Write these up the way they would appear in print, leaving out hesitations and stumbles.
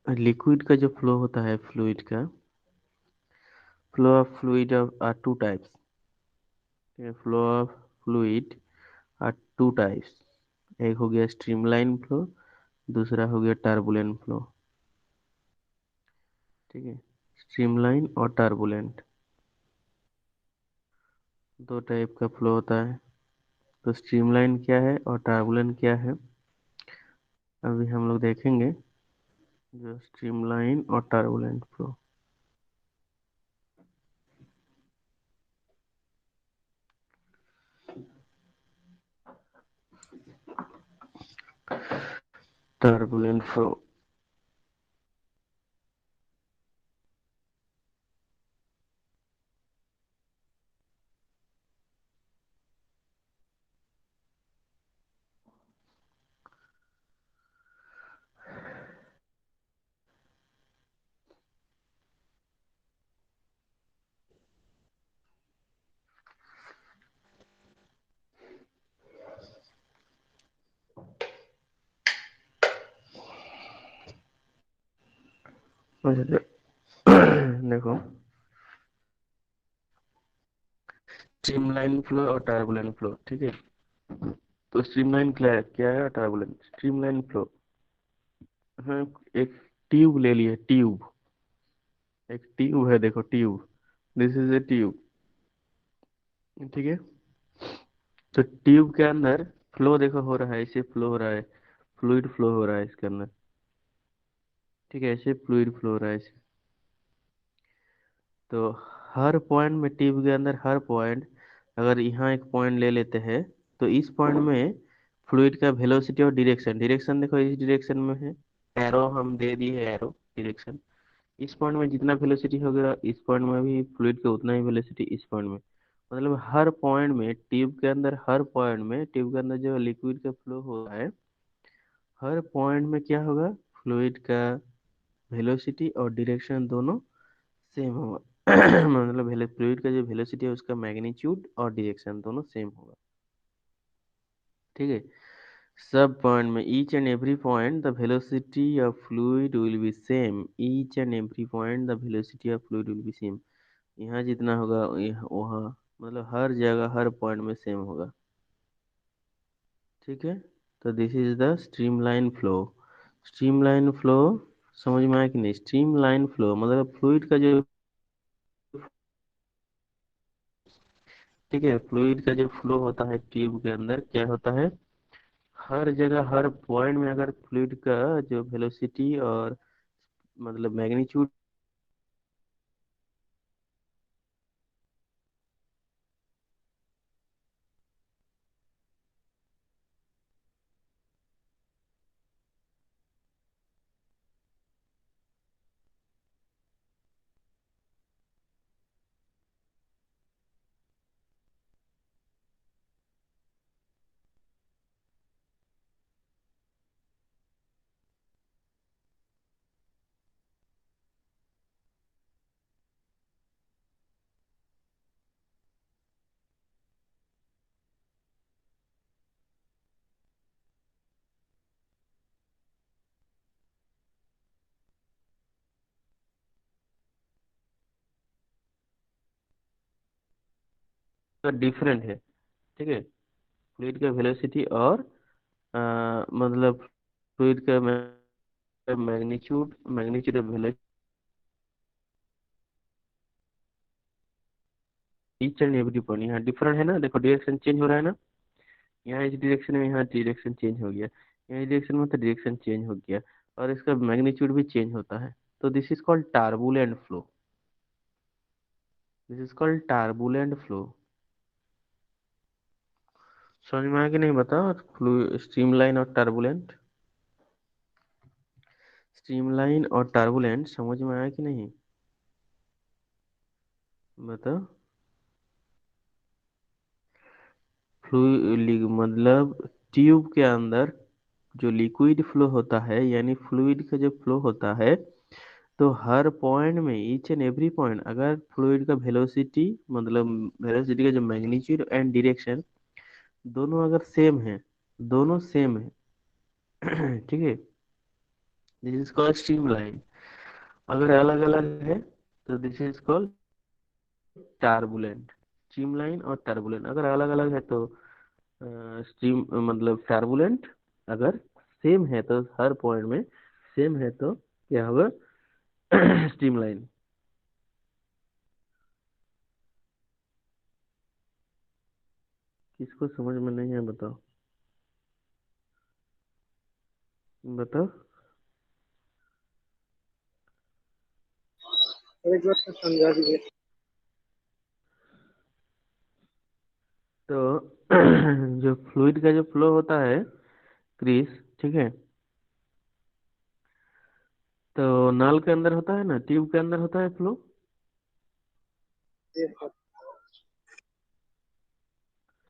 Liquid का जो flow होता है, फ्लूइड का flow of fluid are two types. Flow of fluid are two types. एक हो गया स्ट्रीमलाइन फ्लो, दूसरा हो गया टर्बुलेंट फ्लो। ठीक है, स्ट्रीमलाइन और टर्बुलेंट दो टाइप का फ्लो होता है। तो स्ट्रीमलाइन क्या है और टर्बुलेंट क्या है, अभी हम लोग देखेंगे। जो स्ट्रीमलाइन और टर्बुलेंट फ्लो। Turbulent flow. देखो, स्ट्रीमलाइन फ्लो और टर्बुलेंट फ्लो। ठीक है, तो स्ट्रीमलाइन क्या है और टर्बुलेंट। स्ट्रीमलाइन फ्लो, हाँ, एक ट्यूब ले लिए, ट्यूब। एक ट्यूब है, देखो tube, this is a tube. ठीक है, तो ट्यूब के अंदर फ्लो देखो हो रहा है, ऐसे फ्लो हो रहा है, फ्लूइड फ्लो हो रहा है इसके अंदर। ठीक है, ऐसे फ्लूइड फ्लो हो रहा है ऐसे। तो हर पॉइंट में, ट्यूब के अंदर हर पॉइंट, अगर यहाँ एक पॉइंट ले लेते हैं, तो इस पॉइंट में फ्लूइड का वेलोसिटी और डायरेक्शन, डायरेक्शन देखो इस डायरेक्शन में है, एरो हम दे दिए, एरो डायरेक्शन। इस पॉइंट में जितना वेलोसिटी होगा, इस पॉइंट में भी फ्लूइड का उतना ही वेलोसिटी इस पॉइंट में। मतलब हर पॉइंट में, ट्यूब के अंदर हर पॉइंट में, ट्यूब के अंदर जो लिक्विड का फ्लो हो रहा है, हर पॉइंट में क्या होगा, फ्लूइड का वेलोसिटी और डायरेक्शन दोनों सेम होगा। मतलब फ्लूइड का जो वेलोसिटी है उसका मैग्नीट्यूड और डायरेक्शन दोनों सेम होगा। ठीक है, सब पॉइंट में, each and every point the velocity of fluid will be same. Each and every point the velocity of fluid will be same. यहाँ जितना होगा वहाँ, मतलब हर जगह हर पॉइंट में सेम होगा। ठीक है, तो this is the streamline flow. Streamline flow समझ में आया कि नहीं। स्ट्रीमलाइन फ्लो मतलब फ्लूइड का जो, ठीक है, फ्लूइड का जो फ्लो होता है ट्यूब के अंदर, क्या होता है, हर जगह हर पॉइंट में अगर फ्लूइड का जो वेलोसिटी और मतलब मैग्नीट्यूड का डिफरेंट है। ठीक है, फ्लूइड का वेलोसिटी और मतलब फ्लूइड का magnitude, magnitude of velocity, each and every point यहाँ डिफरेंट है ना। देखो डायरेक्शन चेंज हो रहा है ना, यहाँ इस डायरेक्शन में, यहाँ डायरेक्शन चेंज हो गया, यहाँ इस डायरेक्शन में तो डायरेक्शन चेंज हो गया, और इसका मैग्नीट्यूड भी चेंज होता है। तो this is called turbulent flow. This is called turbulent flow. समझ में आया कि नहीं बताओ। स्ट्रीमलाइन और टर्बुलेंट, स्ट्रीमलाइन और टर्बुलेंट समझ में आया कि नहीं बताओ। मतलब ट्यूब के अंदर जो लिक्विड फ्लो होता है, यानी फ्लूइड का जो फ्लो होता है, तो हर पॉइंट में, ईच एंड एवरी पॉइंट, अगर फ्लूइड का वेलोसिटी, मतलब वेलोसिटी का जो मैग्नीट्यूड एंड डायरेक्शन दोनों अगर सेम है, दोनों सेम है, ठीक है, दिस इज कॉल्ड स्ट्रीमलाइन। अगर अलग अलग है तो दिस इज कॉल्ड टार्बुलेंट। स्ट्रीमलाइन और टार्बुलेंट अगर अलग अलग है तो स्ट्रीम मतलब टार्बुलेंट। अगर सेम है तो हर पॉइंट में सेम है तो क्या होगा? स्ट्रीमलाइन। किसको समझ में नहीं है बताओ? बताओ। एक बार तो समझा दीजिए। तो जो फ्लूइड का जो फ्लो होता है क्रिस, ठीक है, तो नल के अंदर होता है ना, ट्यूब के अंदर होता है फ्लो। जी हाँ।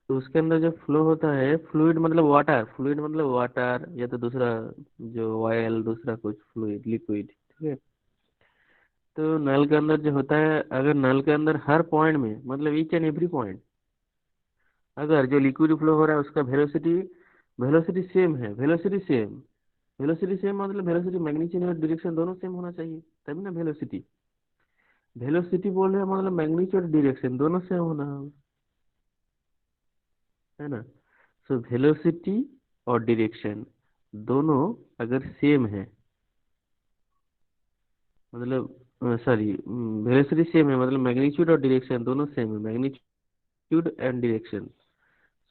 तो उसके अंदर जो फ्लो होता है, फ्लूइड मतलब वाटर, फ्लूइड मतलब वाटर या तो दूसरा जो ऑयल, दूसरा कुछ फ्लूइड लिक्विड, ठीक है। तो नल के अंदर जो होता है, अगर नल के अंदर हर पॉइंट में मतलब ईच एंड एवरी पॉइंट अगर जो लिक्विड फ्लो हो रहा है उसका वेलोसिटी वेलोसिटी सेम है, वेलोसिटी सेम, वेलोसिटी सेम मतलब वेलोसिटी मैग्नीट्यूड और डायरेक्शन दोनों सेम होना चाहिए तभी ना वेलोसिटी। वेलोसिटी बोल रहे हैं मतलब मैग्नीट्यूड और डायरेक्शन दोनों सेम होना है ना। सो वेलोसिटी और डायरेक्शन दोनों अगर सेम है, मतलब सॉरी, वेलोसिटी सेम है मतलब मैग्नीट्यूड और डायरेक्शन दोनों सेम है, magnitude and direction.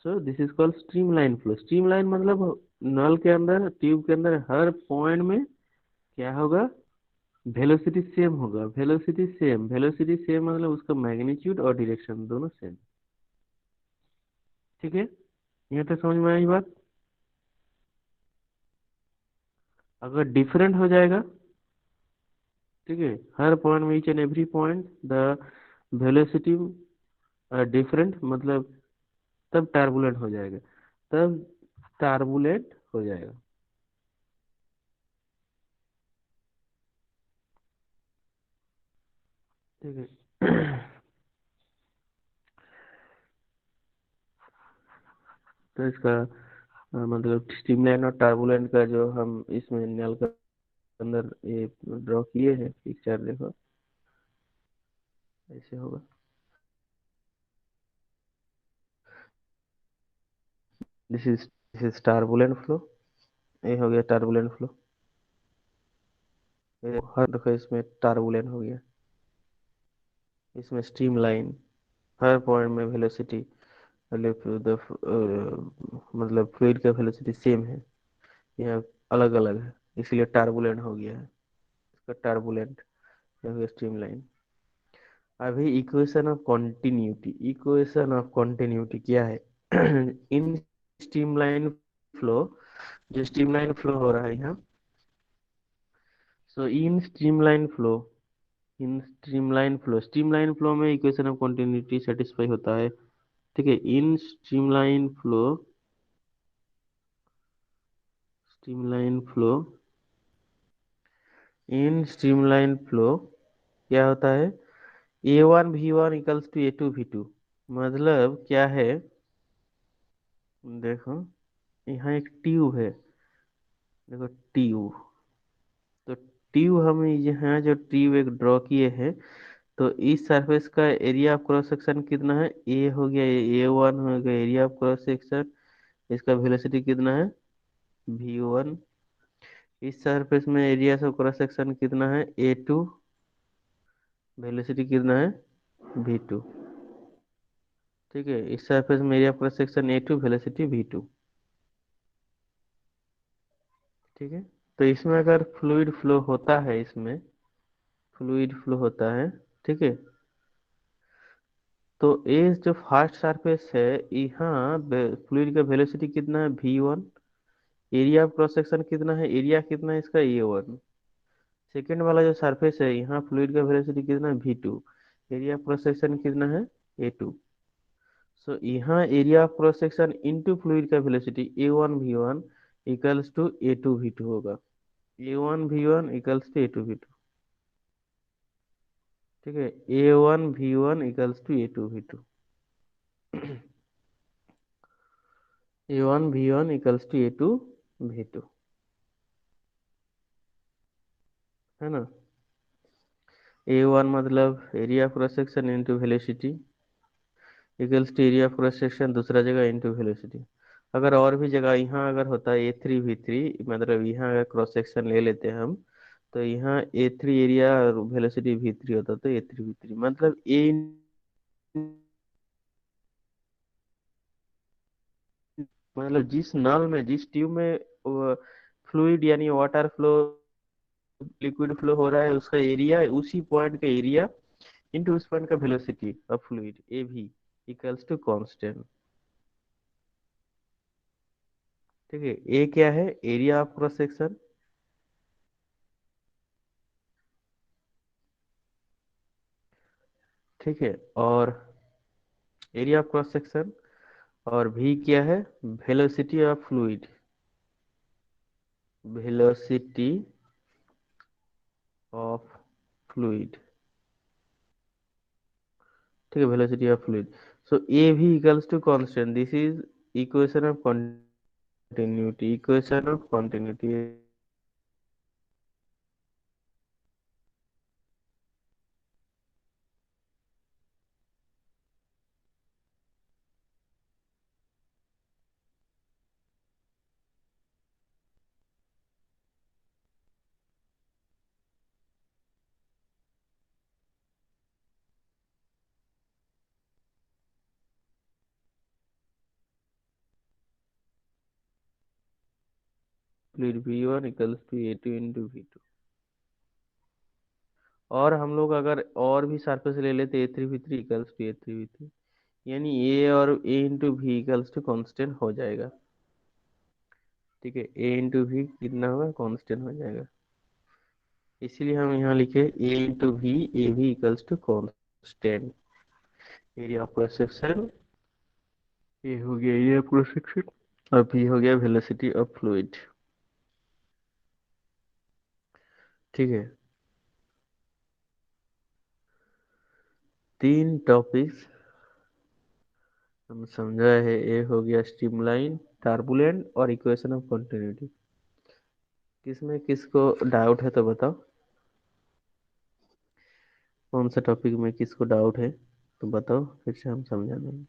So this is called streamline flow. Streamline मतलब नल के अंदर, ट्यूब के अंदर हर पॉइंट में क्या होगा? वेलोसिटी सेम होगा, वेलोसिटी सेम, वेलोसिटी सेम मतलब उसका मैग्नीट्यूड और डायरेक्शन दोनों सेम। ठीक है, ये तो समझ में आई बात। अगर डिफरेंट हो जाएगा, ठीक है, हर पॉइंट में each and every point the velocity different मतलब तब टार्बुलेंट हो जाएगा, तब टार्बुलेंट हो जाएगा। ठीक है। तो इसका मतलब स्ट्रीमलाइन और टार्बुलेंट का जो हम इसमें नल के अंदर ये ड्रॉ किए हैं पिक्चर, देखो ऐसे होगा। This is turbulent flow. ये हो गया टार्बुलेंट फ्लो। ये हर देखो इसमें टार्बुलेंट हो गया। इसमें स्ट्रीमलाइन, हर पॉइंट में वेलोसिटी मतलब फ्लूइड का वेलोसिटी सेम है, यहाँ अलग अलग है, इसलिए टार्बुलेंट हो गया है। इसका टार्बुलेंट या फिर स्ट्रीमलाइन। अभी equation of continuity, equation of continuity क्या है? इन स्ट्रीमलाइन फ्लो, जो स्ट्रीमलाइन फ्लो हो रहा है यहाँ, सो इन स्ट्रीमलाइन फ्लो, इन स्ट्रीमलाइन फ्लो, स्ट्रीमलाइन फ्लो में इक्वेशन ऑफ कॉन्टिन्यूटी सेटिस्फाई होता है। ठीक है, इन स्ट्रीमलाइन फ्लो, स्ट्रीमलाइन फ्लो, इन स्ट्रीमलाइन फ्लो क्या होता है? A1 V1 = A2 V2। मतलब क्या है? देखो, यहाँ एक ट्यूब है, देखो ट्यूब, तो ट्यूब हम यहाँ जो ट्यूब एक ड्रॉ किए हैं, तो इस सरफेस का एरिया ऑफ क्रॉस सेक्शन कितना है? ए हो गया, A1 हो गया एरिया ऑफ क्रॉस सेक्शन। इसका वेलोसिटी कितना है? V1। इस सरफेस में एरिया ऑफ क्रॉस सेक्शन कितना है? A2। वेलोसिटी कितना है? V2। ठीक है, इस सरफेस में area of cross section A2, velocity V2। ठीक है, तो इसमें अगर फ्लूइड फ्लो होता है, इसमें फ्लूइड फ्लो होता है, ठीक है, तो ये जो फर्स्ट सरफेस है, यहाँ फ्लूइड का वेलोसिटी कितना है? V1। Area of cross section कितना है? एरिया कितना है इसका? A1। सेकेंड वाला जो सरफेस है, यहाँ फ्लूइड का वेलोसिटी कितना है? V2। Area of cross section कितना है? A2। सो यहाँ area of cross section into fluid का velocity A1 V1 = A2 V2 होगा। A1 V1 = A2 V2। ठीक है, A1 V1 = A2 V2। A1 V1 = A2 V2। है ना। A1 मतलब area of cross section into velocity equals to area of cross section दूसरा जगह into velocity. अगर और भी जगह यहाँ अगर होता है A3 V3, मतलब यहाँ अगर क्रॉस सेक्शन ले लेते हैं हम, तो यहाँ A3 एरिया और वेलोसिटी V3 होता तो A3 V3 मतलब ए, मतलब जिस नल में जिस ट्यूब में फ्लूइड यानी वाटर फ्लो लिक्विड फ्लो हो रहा है उसका एरिया उसी पॉइंट का एरिया इंटू उस पॉइंट का वेलोसिटी ऑफ फ्लूइड ए भी इक्वल्स टू कांस्टेंट। ठीक है, ए क्या है, एरिया ऑफ क्रॉस सेक्शन। ठीक है, और एरिया ऑफ क्रॉस सेक्शन, और भी क्या है, velocity of fluid, velocity of fluid. ठीक है, velocity of fluid. So A भी equals to constant, this is equation of continuity, equation of continuity. Fluid V1 equals to A2 into V2। और हम लोग अगर और भी सरफेस ले लेते A3 V3 equals to A3 V3, यानी ए और ए इंटू भी इक्वल्स टू कॉन्स्टेंट हो जाएगा। ठीक है, ए इंटू भी कितना होगा, कॉन्स्टेंट हो जाएगा। इसीलिए हम यहाँ लिखे ए इंटू भी, ए भी equals to constant. Area of cross section, A हो गया एरिया ऑफ क्रॉस सेक्शन, और भी हो गया वेलोसिटी ऑफ फ्लूइड। ठीक है, तीन टॉपिक्स हम समझा है। ए हो गया स्ट्रीमलाइन, टर्बुलेंट और इक्वेशन ऑफ कंटिन्यूटी। किसमें किसको डाउट है तो बताओ, कौन सा टॉपिक में किसको डाउट है तो बताओ, फिर से हम समझा देंगे।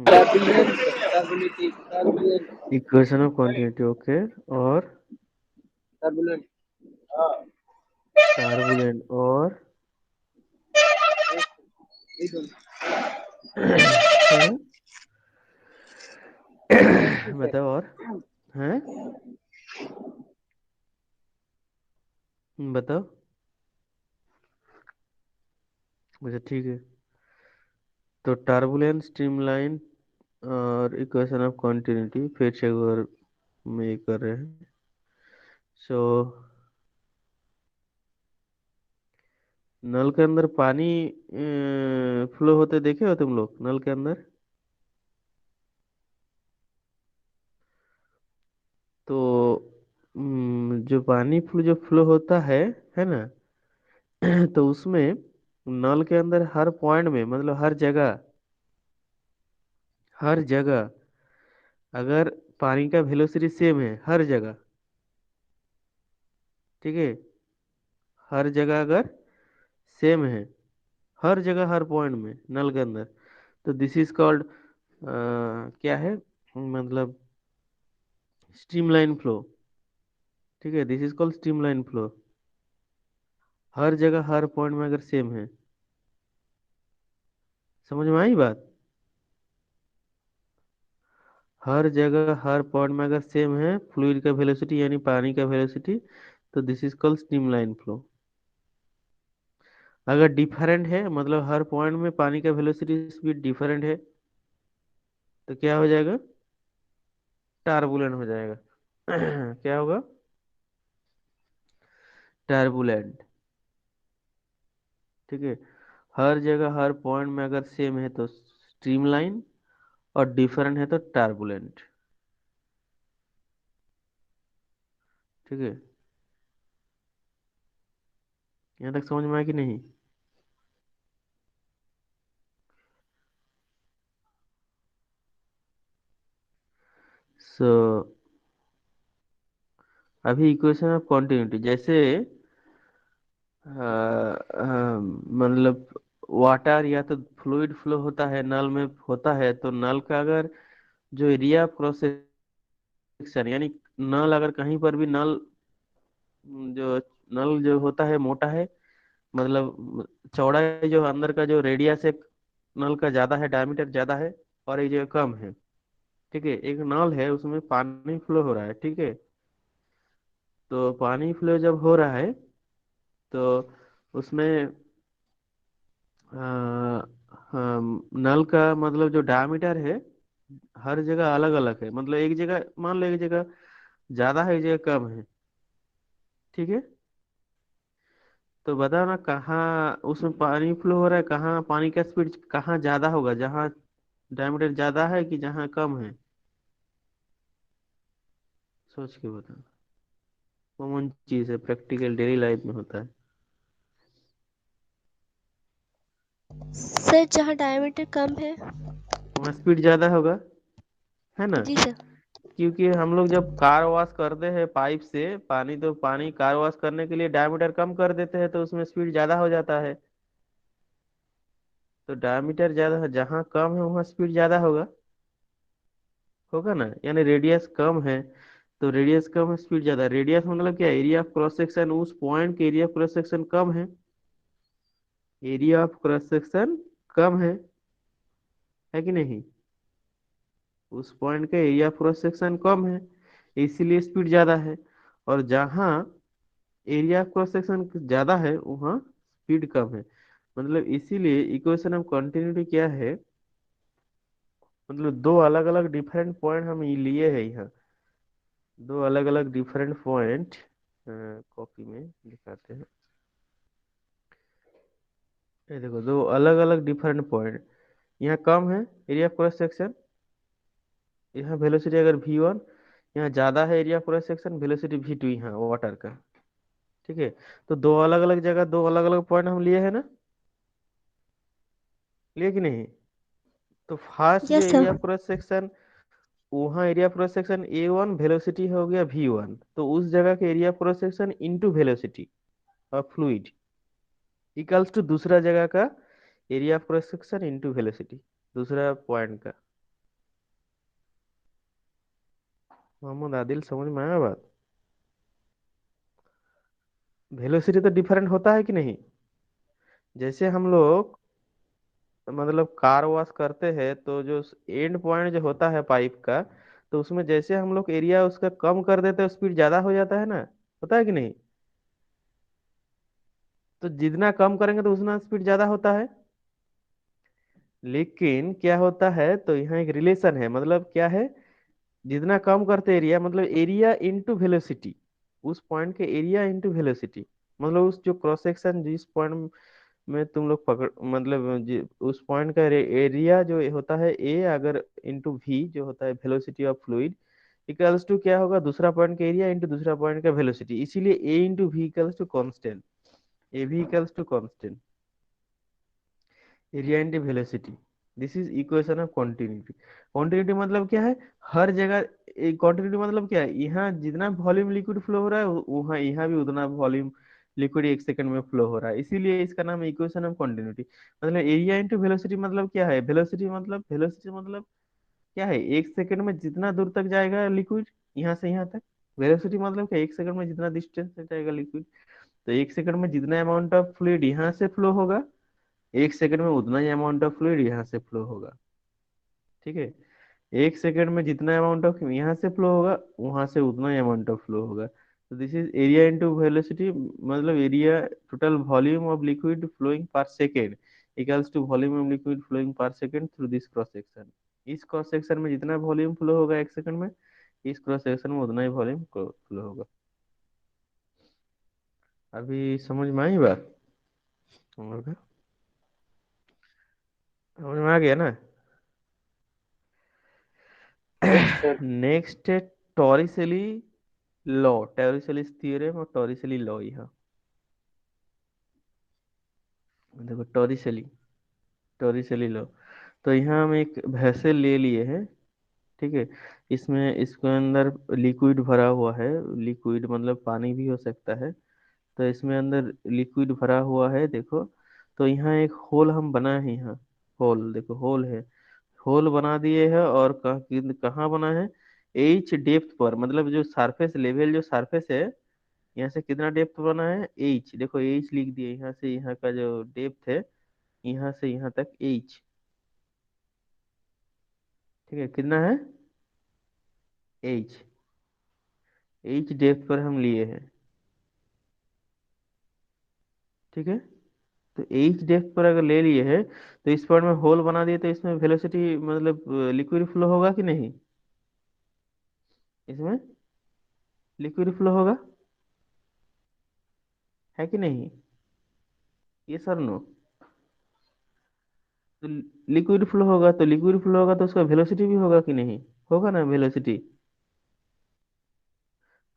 Turbulent, stability, turbulent, equation of continuity, okay. और टर्बुलेंट। हाँ, टर्बुलेंट और ठीक है। है ना। सब ठीक है। बताओ और है, बताओ। अच्छा ठीक है, तो टर्बुलेंट, स्ट्रीमलाइन और इक्वेशन ऑफ कंटिन्यूटी फिर से एक बार में ये कर रहे हैं। सो नल के अंदर पानी फ्लो होते देखे हो तुम लोग नल के अंदर? तो जो पानी फ्लो जो फ्लो होता है ना, तो उसमें नल के अंदर हर पॉइंट में मतलब हर जगह अगर पानी का वेलोसिटी सेम है हर जगह, ठीक है, हर जगह अगर सेम है, हर जगह हर पॉइंट में नल के अंदर, तो दिस इज कॉल्ड क्या है, मतलब स्ट्रीमलाइन फ्लो। ठीक है, this is called streamline flow. हर जगह हर पॉइंट में अगर सेम है, समझ में आई बात? हर जगह हर पॉइंट में अगर सेम है फ्लूइड का वेलोसिटी यानी पानी का वेलोसिटी, तो this is called streamline flow. अगर डिफरेंट है मतलब हर पॉइंट में पानी का वेलोसिटी स्पीड डिफरेंट है, तो क्या हो जाएगा, टार्बुलेंट हो जाएगा। क्या होगा, टर्बुलेंट। ठीक है, हर जगह हर पॉइंट में अगर सेम है तो स्ट्रीमलाइन, और डिफरेंट है तो टर्बुलेंट। ठीक है, यहाँ तक समझ में आया कि नहीं? सो अभी इक्वेशन ऑफ कॉन्टिन्यूटी जैसे मतलब वाटर या तो फ्लूइड फ्लो होता है, नल में होता है, तो नल का अगर जो एरिया क्रॉस सेक्शन, यानी नल अगर कहीं पर भी नल जो नल जो होता है मोटा है, मतलब चौड़ा है, जो अंदर का जो रेडियस है नल का ज्यादा है, डायमीटर ज्यादा है, और एक जगह कम है। ठीक है, एक नल है उसमें पानी फ्लो हो रहा है, ठीक है। तो पानी फ्लो जब हो रहा है तो उसमें नल का मतलब जो डायमीटर है हर जगह अलग अलग है, मतलब एक जगह मान लो एक जगह ज्यादा है, एक जगह कम है। ठीक है, तो बताओ ना कहाँ उसमें पानी फ्लो हो रहा है, कहाँ पानी का स्पीड कहाँ ज्यादा होगा, जहाँ डायमीटर ज्यादा है कि जहाँ कम है? सोच के बताओ, कॉमन चीज है, प्रैक्टिकल डेली लाइफ में होता है। सर जहाँ डायमीटर कम है। वहाँ स्पीड ज्यादा होगा, है ना? जी सर। क्योंकि हम लोग जब कार वॉश करते हैं पाइप से पानी, तो पानी कार वॉश करने के लिए डायमीटर कम कर देते हैं, तो उसमें स्पीड ज्यादा हो जाता है। तो डायमीटर ज्यादा जहाँ कम है वहाँ स्पीड ज्यादा होगा, होगा ना? यानी रेडियस कम है तो रेडियस कम है, स्पीड ज्यादा। रेडियस मतलब क्या, एरिया ऑफ क्रॉस सेक्शन, उस पॉइंट के एरिया ऑफ क्रॉस सेक्शन कम है, एरिया ऑफ क्रॉस सेक्शन कम है कि नहीं? उस पॉइंट का एरिया ऑफ क्रॉस सेक्शन कम है, इसीलिए स्पीड ज्यादा है। और जहाँ एरिया ऑफ क्रॉस सेक्शन ज्यादा है वहाँ स्पीड कम है। मतलब इसीलिए इक्वेशन ऑफ कंटिन्यूटी क्या है, मतलब दो अलग अलग डिफरेंट पॉइंट हम ये लिए हैं यहाँ, दो अलग अलग डिफरेंट पॉइंट कॉपी में दिखाते हैं। ये देखो, दो अलग अलग डिफरेंट पॉइंट, यहाँ कम है एरिया ऑफ क्रॉस सेक्शन, यहाँ वेलोसिटी अगर v1, यहाँ ज्यादा है area of cross section, velocity v2 यहाँ वाटर का। ठीक है, तो दो अलग अलग जगह दो अलग अलग पॉइंट हम लिए हैं ना, लिए कि नहीं? तो फर्स्ट जो yes area sir. Of cross section, वहाँ area of cross section a1, velocity हो गया v1, तो उस जगह के area of cross section into velocity और फ्लूइड इक्वल्स टू दूसरा जगह का area of cross section into velocity, दूसरा पॉइंट का। मोहम्मद आदिल, समझ में आया बात? वेलोसिटी तो डिफरेंट होता है कि नहीं? जैसे हम लोग मतलब कार वॉश करते हैं तो जो एंड पॉइंट जो होता है पाइप का, तो उसमें जैसे हम लोग एरिया उसका कम कर देते हैं स्पीड ज्यादा हो जाता है ना, होता है कि नहीं? तो जितना कम करेंगे तो उतना स्पीड ज्यादा होता है। लेकिन क्या होता है, तो यहाँ एक रिलेशन है, मतलब क्या है, जितना कम करते एरिया, मतलब एरिया इंटू वेलोसिटी, उस पॉइंट के एरिया इंटू वेलोसिटी, मतलब उस जो क्रॉस सेक्शन जिस पॉइंट में तुम लोग पकड़, मतलब उस पॉइंट का एरिया जो होता है ए, अगर इंटू वी जो होता है velocity of fluid, equals to क्या होगा, दूसरा पॉइंट का एरिया इंटू दूसरा पॉइंट का वेलोसिटी, इसीलिए A into V equals to constant, A V equals to constant, area into velocity. This is equation of continuity. Continuity मतलब क्या है, हर जगह कॉन्टिन्यूटी मतलब क्या है, यहाँ जितना वॉल्यूम लिक्विड फ्लो हो रहा है वहाँ यहाँ भी उतना वॉल्यूम लिक्विड एक सेकंड में फ्लो हो रहा है, इसीलिए इसका नाम है इक्वेशन ऑफ कॉन्टिन्यूटी। मतलब एरिया इंटू वेलोसिटी मतलब क्या है, वेलोसिटी मतलब क्या है, एक सेकंड में जितना दूर तक जाएगा लिक्विड, यहाँ से यहाँ तक। वेलोसिटी मतलब क्या, एक सेकंड में जितना डिस्टेंस तक जाएगा लिक्विड, तो एक सेकंड में जितना अमाउंट ऑफ फ्लूइड यहाँ से फ्लो होगा, एक सेकंड में उतना ही अमाउंट ऑफ फ्लूइड यहाँ से फ्लो होगा। ठीक है, एक सेकंड में जितना अमाउंट ऑफ यहाँ से फ्लो होगा वहां से उतना ही अमाउंट ऑफ फ्लो होगा। तो this is area into velocity, मतलब area total volume of liquid flowing per second equals to volume of liquid flowing per second through this cross section. इस क्रॉस सेक्शन में जितना वॉल्यूम फ्लो होगा एक second में, इस क्रॉस सेक्शन में उतना ही वॉल्यूम फ्लो होगा। अभी समझ में आई बात हम लोग का? समझ में आ गया ना? Yes sir. नेक्स्ट है टॉरिसेली लॉ, टॉरिसेलिस थ्योरम और टॉरिसेली लॉ। यहाँ देखो, टॉरिसेली लॉ, तो यहाँ हम एक वेसल ले लिए हैं, ठीक है। इसमें इसके अंदर लिक्विड भरा हुआ है। लिक्विड मतलब पानी भी हो सकता है। तो इसमें अंदर लिक्विड भरा हुआ है देखो। तो यहाँ एक होल हम बनाए हैं यहाँ। होल देखो, होल है। होल बना दिए है, और कहाँ बना है? एच डेप्थ पर, मतलब जो सरफेस लेवल, जो सरफेस है, यहाँ से कितना डेप्थ बना है? एच, देखो एच लिख दिए। यहाँ से यहाँ का जो डेप्थ है, यहाँ से यहाँ तक एच। ठीक है, कितना है? एच। एच डेप्थ पर हम लिए हैं। ठीक है। तो एच डेप्थ पर अगर ले लिए है, तो इस पॉइंट में होल बना दिए, तो इसमें वेलोसिटी मतलब लिक्विड फ्लो होगा कि नहीं? इसमें लिक्विड फ्लो होगा, है कि नहीं? ये सर नो। तो लिक्विड फ्लो होगा, तो लिक्विड फ्लो होगा तो उसका वेलोसिटी भी होगा कि नहीं? होगा ना वेलोसिटी।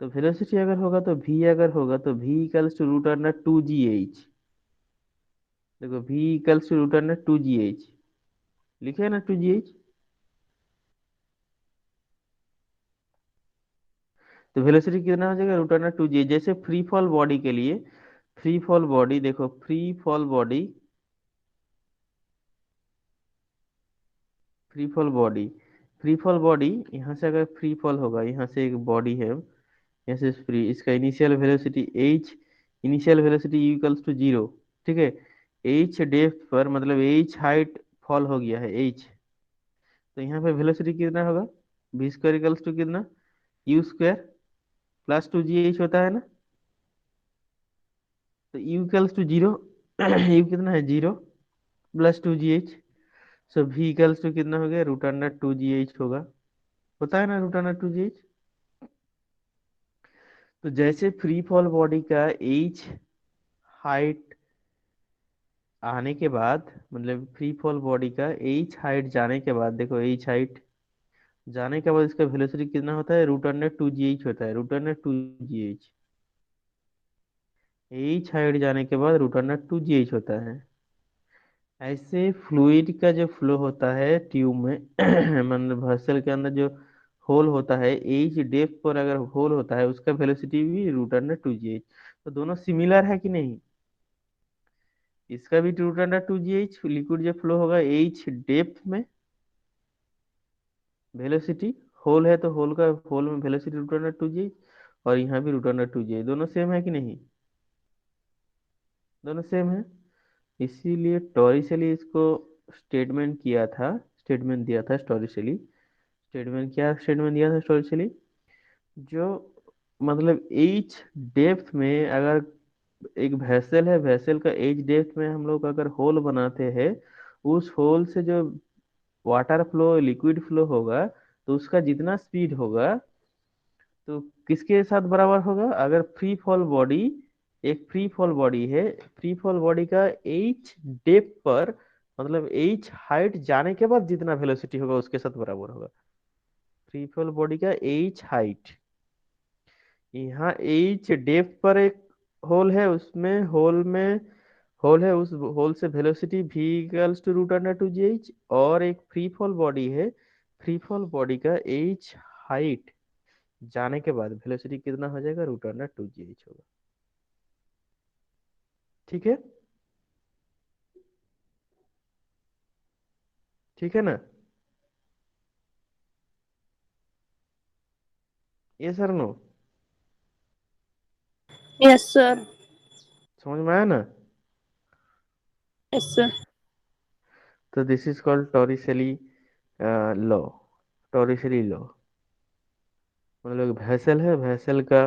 तो वेलोसिटी अगर होगा तो v, अगर होगा तो v equals to root under 2gh। देखो v equals to root under 2gh, लिखे है ना 2gh। तो वेलोसिटी कितना हो जाएगा? Root under 2gh। जैसे फ्री फॉल बॉडी के लिए, फ्री फॉल बॉडी देखो, free fall body, free fall body, free fall body, यहाँ से अगर फ्री फॉल होगा, यहाँ से एक बॉडी है, यहाँ से फ्री, इसका initial velocity h, initial velocity equals to zero. ठीक है। एच डेप्थ पर, मतलब एच हाइट फॉल हो गया है एच। तो यहाँ पे वेलोसिटी कितना होगा? v स्क्वायर इक्वल्स टू कितना? यू स्क्वायर प्लस 2gh होता है ना। तो u equals to zero. U कितना है? Zero, plus 2gh। So v equals to कितना हो गया? रूट अंडर 2gh होगा। होता है ना रूट अंडर 2gh। तो जैसे फ्री फॉल बॉडी का एच हाइट आने के बाद, मतलब फ्री फॉल बॉडी का एच हाइट जाने के बाद, देखो एच हाइट जाने के बाद इसका वेलोसिटी कितना होता है? रूट अंडर 2gh होता है, root under 2gh। H height जाने के बाद रूट अंडर 2gh होता है। ऐसे फ्लूइड का जो फ्लो होता है ट्यूब में, मतलब वेसल के अंदर जो होल होता है, एच डेप्थ पर अगर होल होता है, उसका वेलोसिटी भी रूट अंडर 2gh। तो दोनों सिमिलर है कि नहीं? इसका भी रूट अंडर 2gh, लिक्विड जो फ्लो होगा एच डेप्थ में, वेलोसिटी, होल है तो होल का, होल में वेलोसिटी रूट अंडर 2gh, और यहाँ भी रूट अंडर 2gh। दोनों सेम है कि नहीं? दोनों सेम है। इसीलिए टॉरिसली इसको स्टेटमेंट किया था, स्टेटमेंट दिया था टॉरिसली। स्टेटमेंट, क्या स्टेटमेंट दिया था टॉरिसली? जो मतलब एच डेप्थ में अगर एक वेसल है, वेसल का एच डेप्थ में हम लोग अगर होल बनाते हैं, उस होल से जो वाटर फ्लो, लिक्विड फ्लो होगा, तो उसका जितना स्पीड होगा, तो किसके साथ बराबर होगा? अगर फ्री फॉल बॉडी, एक फ्री फॉल बॉडी है, फ्री फॉल बॉडी का एच डेप्थ पर, मतलब एच हाइट जाने के बाद जितना वेलोसिटी होगा, उसके साथ बराबर होगा। फ्री फॉल बॉडी का एच हाइट, यहाँ एच डेप्थ पर एक होल है, उसमें होल है, उस होल से velocity v equals to root under 2gh। और एक फ्री फॉल बॉडी है, फ्री फॉल बॉडी का एच हाइट जाने के बाद वेलोसिटी कितना हो जाएगा? रूट अंडर 2gh होगा। ठीक है। ठीक है ना? ये सर नो, Yes, sir. समझ में आया ना? Yes, sir. तो this is called Torricelli law. Torricelli law, मतलब वेसल है, वेसल का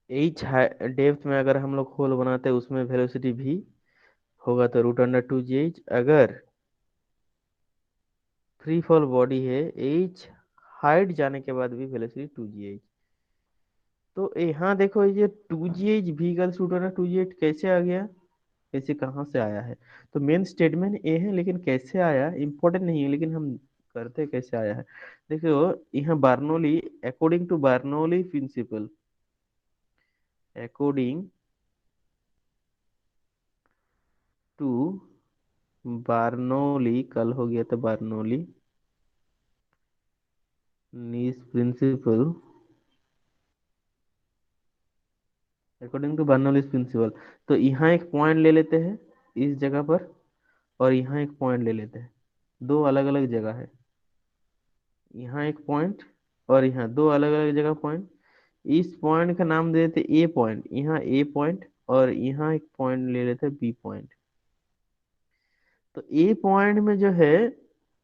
एच डेप्थ में अगर हम लोग होल बनाते हैं, उसमें वेलोसिटी भी होगा तो रूट अंडर 2gh। अगर फ्री फॉल बॉडी है, एच हाइट जाने के बाद भी वेलोसिटी 2gh। तो यहाँ देखो, ये 2gh भी इक्वल्स रूट अंडर 2gh कैसे आ गया? कैसे, कहाँ से आया है? तो मेन स्टेटमेंट ए है, लेकिन कैसे आया इंपॉर्टेंट नहीं है, लेकिन हम करते कैसे आया है। देखो यहाँ Bernoulli, according to Bernoulli principle, according to Bernoulli, कल हो गया था Bernoulli's principle according to Bernoulli's principle. तो यहाँ एक पॉइंट ले लेते हैं इस जगह पर, और यहाँ एक पॉइंट ले लेते हैं। दो अलग अलग जगह है, यहाँ एक पॉइंट और यहाँ दो अलग अलग जगह पॉइंट। इस पॉइंट का नाम दे देते ए पॉइंट, यहाँ ए पॉइंट, और यहाँ एक पॉइंट ले लेते हैं बी पॉइंट। तो ए पॉइंट में जो है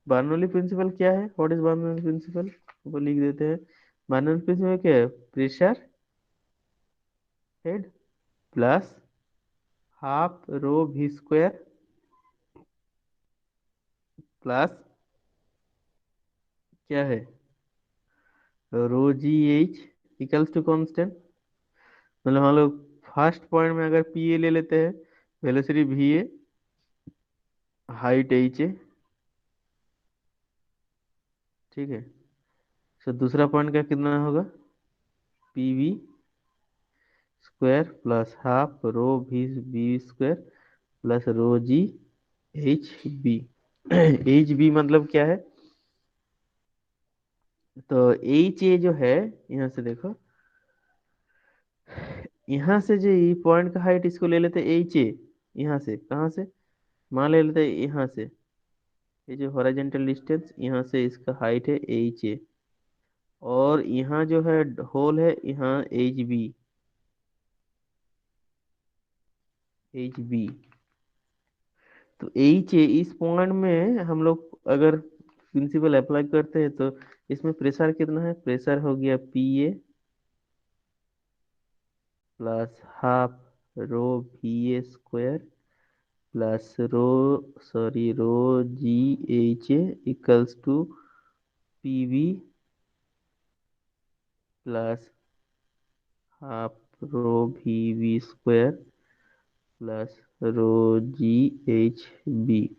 बर्नौली प्रिंसिपल क्या है, व्हाट इज बर्नौली प्रिंसिपल, वो लिख देते हैं। बर्नौली प्रिंसिपल क्या है, pressure head plus half rho V square plus क्या है, rho ji H equals to constant. मतलब हम लोग फर्स्ट पॉइंट में अगर पी ए ले लेते हैं, velocity v A, height h A, ठीक है। तो दूसरा पॉइंट का कितना होगा, p v square plus half rho we B square plus rho ji H B. H B मतलब क्या है, तो एच ए जो है, यहाँ से देखो, यहाँ से जो ये पॉइंट का हाइट इसको ले लेते हैं एच ए। यहाँ से कहाँ से, मान ले लेते हैं यहाँ से, ये जो हॉरिजॉन्टल डिस्टेंस यहाँ से इसका हाइट है एच ए, और यहाँ जो है होल है यहाँ एच बी, एच बी। तो एच ए इस पॉइंट में हम लोग अगर प्रिंसिपल अप्लाई करते हैं तो इसमें प्रेशर कितना है, प्रेशर हो गया p A plus half rho v A square plus rho, sorry rho ji H A equals to p v plus half rho v v square plus rho ji H B.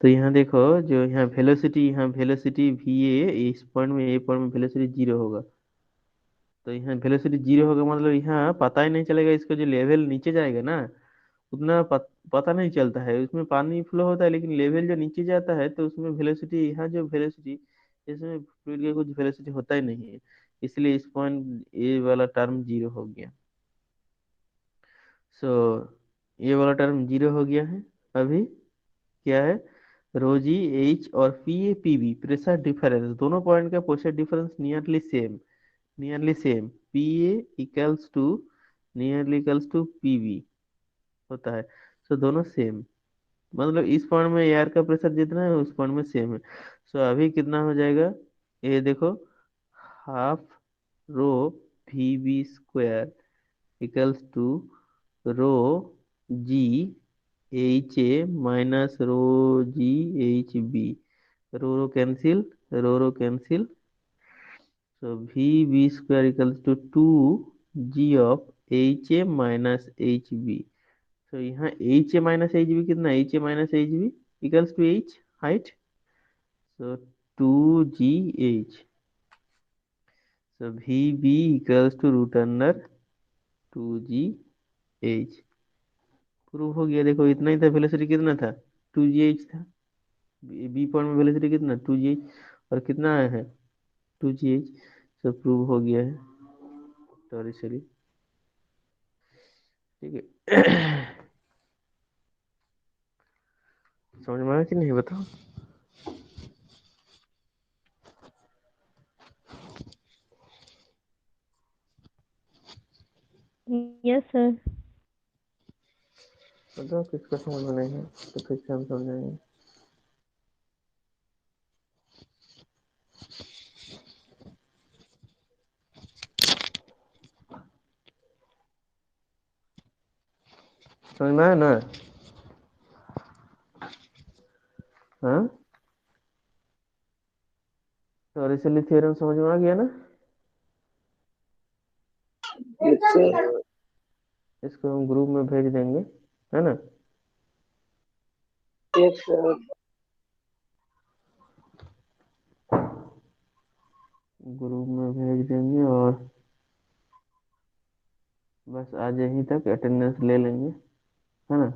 तो यहाँ देखो, जो यहाँ velocity, यहाँ velocity v ए, इस point में, ए point में velocity zero होगा। तो यहाँ वेलोसिटी जीरो होगा मतलब यहाँ पता ही नहीं चलेगा, इसका जो लेवल नीचे जाएगा ना, उतना पता नहीं चलता है। उसमें पानी फ्लो होता है लेकिन लेवल जो नीचे जाता है तो उसमें वेलोसिटी, यहाँ जो वेलोसिटी, इसमें फ्लूइड का कुछ वेलोसिटी होता ही नहीं है। इसलिए इस पॉइंट ए वाला टर्म जीरो हो गया। सो ये वाला टर्म जीरो हो गया है। अभी क्या है, रोजी एच और p A p B pressure difference, दोनों पॉइंट का pressure difference nearly same, nearly same, p A equals to, nearly equals to p B होता है। सो दोनों सेम, मतलब इस पॉइंट में एयर का प्रेशर जितना है उस पॉइंट में सेम है। सो अभी कितना हो जाएगा, ये देखो, half rho we B square equals to rho ji H A minus rho ji H B. Rho cancel, rho cancel. So V B square equals to two G of H A minus H B. तो यहाँ H A minus H B कितना, H A minus H B equals to H, height. So two G H. So V B equals to root under two G H. Prove हो गया। देखो इतना ही था, velocity कितना था, टू जी एच था। B point में वेलोसिटी कितना, टू जी एच, और कितना आया है, टू जी एच। सब प्रूव हो गया है। सॉरी सॉरी, ठीक है। समझ में आया कि नहीं बताओ। Yes sir. बताओ किसका समझ में नहीं है, तो फिर से हम समझाएंगे। समझ में आया ना, हाँ। तो इसलिए थ्योरम समझ में आ गया ना। Yes sir. तो इसको हम ग्रुप में भेज देंगे, है ना। Yes sir. ग्रुप में भेज देंगे, और बस आज यहीं तक अटेंडेंस ले लेंगे, है ना।